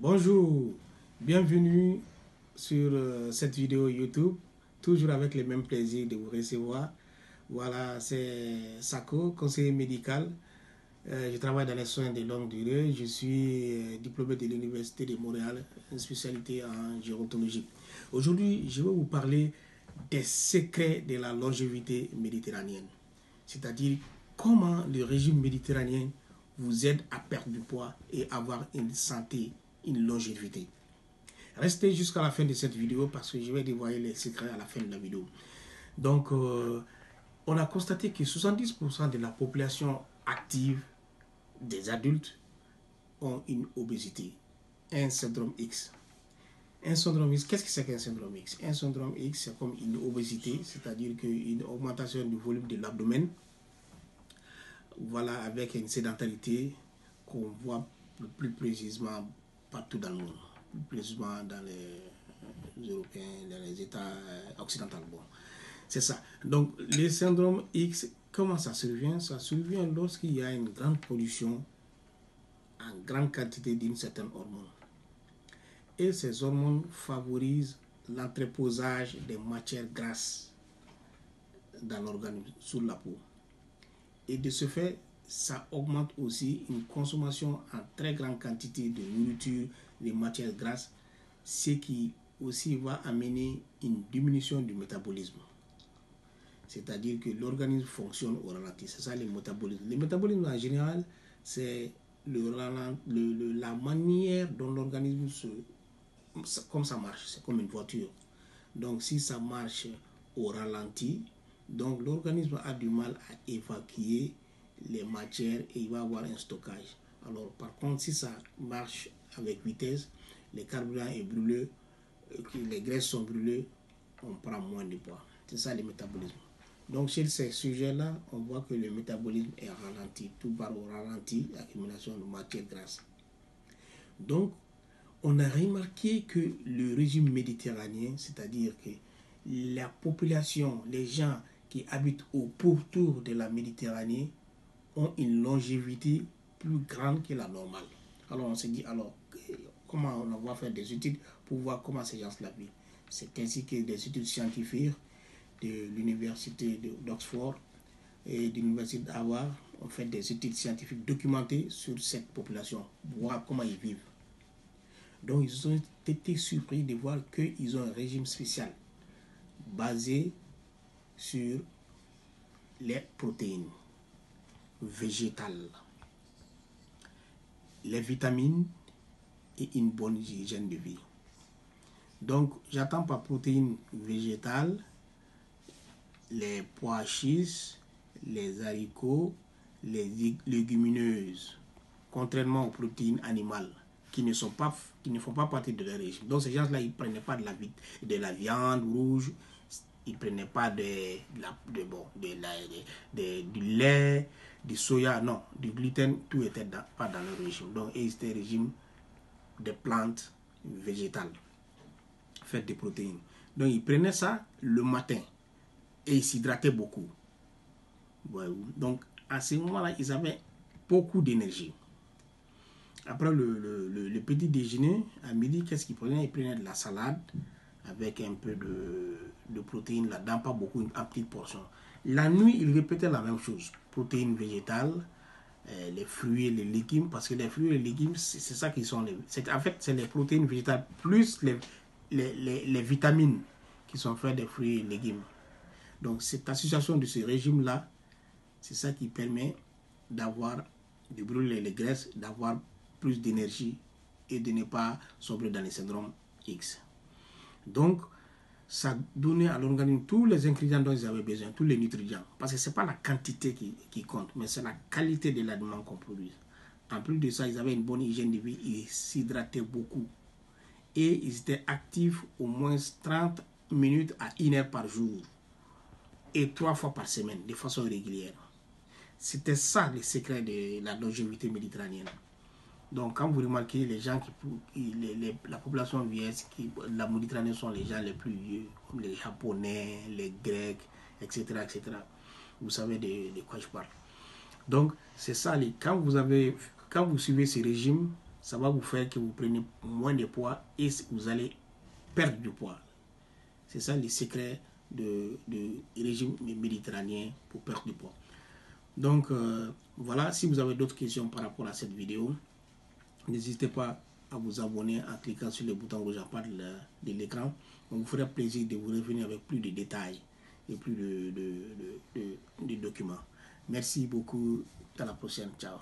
Bonjour, bienvenue sur cette vidéo YouTube, toujours avec le même plaisir de vous recevoir. Voilà, c'est Sako, conseiller médical. Je travaille dans les soins de longue durée. Je suis diplômé de l'Université de Montréal, une spécialité en gérontologie. Aujourd'hui, je vais vous parler des secrets de la longévité méditerranéenne. C'est-à-dire comment le régime méditerranéen vous aide à perdre du poids et avoir une santé, une longévité. Restez jusqu'à la fin de cette vidéo parce que je vais dévoiler les secrets à la fin de la vidéo. Donc, on a constaté que 70% de la population active des adultes ont une obésité, un syndrome X. Un syndrome X, qu'est-ce que c'est qu'un syndrome X? Un syndrome X, c'est comme une obésité, c'est-à-dire qu'une augmentation du volume de l'abdomen, voilà, avec une sédentarité qu'on voit plus précisément partout dans le monde, plus précisément dans les Européens, dans les États occidentaux. Bon, c'est ça. Donc, le syndrome X, comment ça survient? Ça survient lorsqu'il y a une grande pollution en grande quantité d'une certaine hormone. Et ces hormones favorisent l'entreposage des matières grasses dans l'organisme, sur la peau. Et de ce fait, ça augmente aussi une consommation en très grande quantité de nourriture, de matières grasses, ce qui aussi va amener une diminution du métabolisme. C'est-à-dire que l'organisme fonctionne au ralenti. C'est ça le métabolisme. Le métabolisme en général, c'est la manière dont l'organisme comme ça marche, c'est comme une voiture. Donc si ça marche au ralenti, donc l'organisme a du mal à évacuer les matières et il va avoir un stockage. Alors par contre, si ça marche avec vitesse, le carburant est brûlé, les graisses sont brûlées, on prend moins de poids. C'est ça le métabolisme. Donc chez ces sujets-là, on voit que le métabolisme est ralenti, tout part au ralenti, accumulation de matières grasses. Donc on a remarqué que le régime méditerranéen, c'est-à-dire que la population, les gens qui habitent au pourtour de la Méditerranée ont une longévité plus grande que la normale. Alors on s'est dit, alors comment on va faire des études pour voir comment ces gens-là vivent. C'est ainsi que des études scientifiques de l'université d'Oxford et de l'université d'Harvard ont fait des études scientifiques documentées sur cette population, voir comment ils vivent. Donc ils ont été surpris de voir qu'ils ont un régime spécial basé sur les protéines végétales, les vitamines et une bonne hygiène de vie. Donc j'attends par protéines végétales les pois chiches, les haricots, les légumineuses, contrairement aux protéines animales qui ne font pas partie de leur régime. Donc ces gens-là, ils ne prenaient pas de la viande rouge, ils ne prenaient pas du lait, du soya, non, du gluten, tout n'était pas dans leur régime. Donc c'était un régime de plantes végétales, faites de protéines. Donc ils prenaient ça le matin et ils s'hydrataient beaucoup. Donc à ce moment-là, ils avaient beaucoup d'énergie. Après le petit déjeuner, à midi, qu'est-ce qu'ils prenaient? Ils prenaient de la salade avec un peu de protéines là-dedans, pas beaucoup, en petite portion. La nuit, ils répétaient la même chose. Protéines végétales, les fruits et les légumes, parce que les fruits et les légumes, c'est ça qui sont en fait, c'est les protéines végétales plus les vitamines qui sont faites des fruits et légumes. Donc, cette association de ce régime-là, c'est ça qui permet de brûler les graisses, d'avoir plus d'énergie et de ne pas sombrer dans les syndromes X. Donc, ça donnait à l'organisme tous les ingrédients dont ils avaient besoin, tous les nutriments. Parce que ce n'est pas la quantité qui compte, mais c'est la qualité de l'aliment qu'on produit. En plus de ça, ils avaient une bonne hygiène de vie, ils s'hydrataient beaucoup. Et ils étaient actifs au moins 30 minutes à 1 heure par jour. Et 3 fois par semaine, de façon régulière. C'était ça le secret de la longévité méditerranéenne. Donc, quand vous remarquez les gens la population vieille, la Méditerranée sont les gens les plus vieux, comme les Japonais, les Grecs, etc. etc. Vous savez de quoi je parle. Donc, c'est ça, quand vous suivez ce régime, ça va vous faire que vous preniez moins de poids et vous allez perdre du poids. C'est ça le secret de régime méditerranéen pour perdre du poids. Donc voilà, si vous avez d'autres questions par rapport à cette vidéo, n'hésitez pas à vous abonner en cliquant sur le bouton rouge à part de l'écran. On vous fera plaisir de vous revenir avec plus de détails et plus de documents. Merci beaucoup. À la prochaine. Ciao.